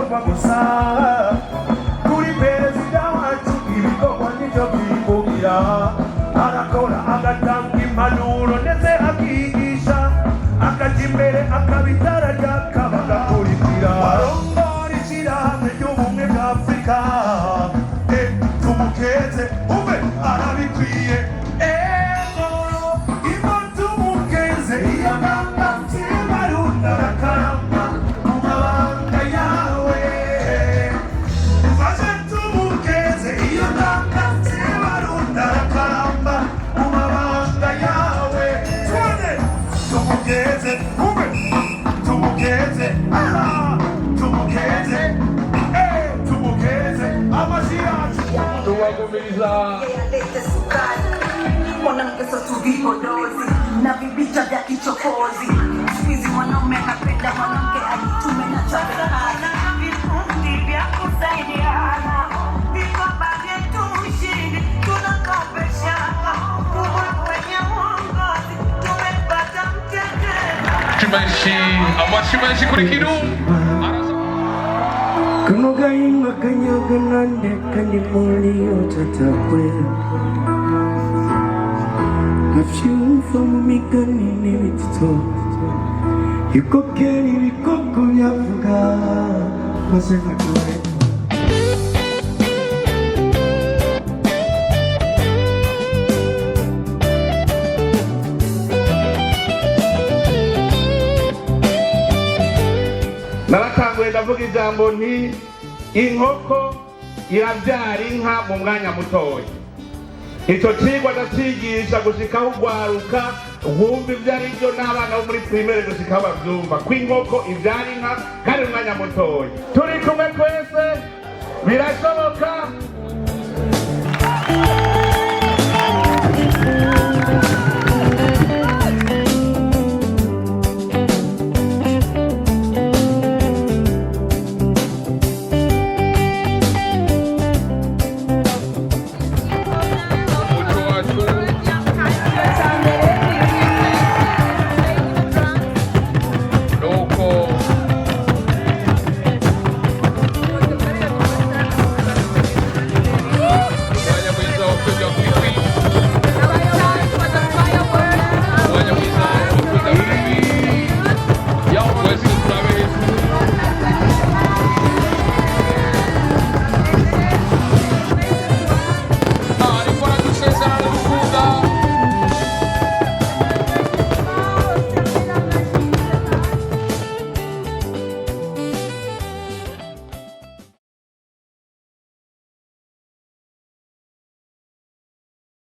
bikorwa gusa kuri perezida wacu ibikorwa nibyo byivugira arakora agatanga impanuro ndetse akigisha akajya imbere akabitara ryakaba agakurikira arongora ishyirahamwe ry'ubumwe bwa Afurika tumukeze ube arabikwiye imo tumukeze iyo ngamba ntibarunda arakarama mu mabanga yawe ufashe tumukeze iyo ngamba ntibarunda arakaramba mu mabanga yawe twone tumukeze ube tumukeze tumukeze tumukeze amashyi yacu tuwagumiriza mwanamke sotu vipodozi na vibita vya kichokozi sikizi mwanaume anapenda mwanamke ajitume na chapelana vikundi vya kusaidiana vikoba vyetu ushindi tunakopeshana kubwa kwenye uongozi tumepata mtete amashi kuri kiru kuno gahinga kanyaga nande kandi muri otatakwera Navyumva mu migani n'ibitito yuko kera ibikoko byavuga maze nkadore naratanguye ndavuga ijambo nti inkoko irabyara inka mu mwanya mutoya icyo cigwa ndacigisha gushikaho ugwaruka wumva ibyo ari byo n'abana bo muri primaire gushikaho bavyumva ko inkoko ibyara inka kandi mu mwanya mutoya turi kumwe twese birashoboka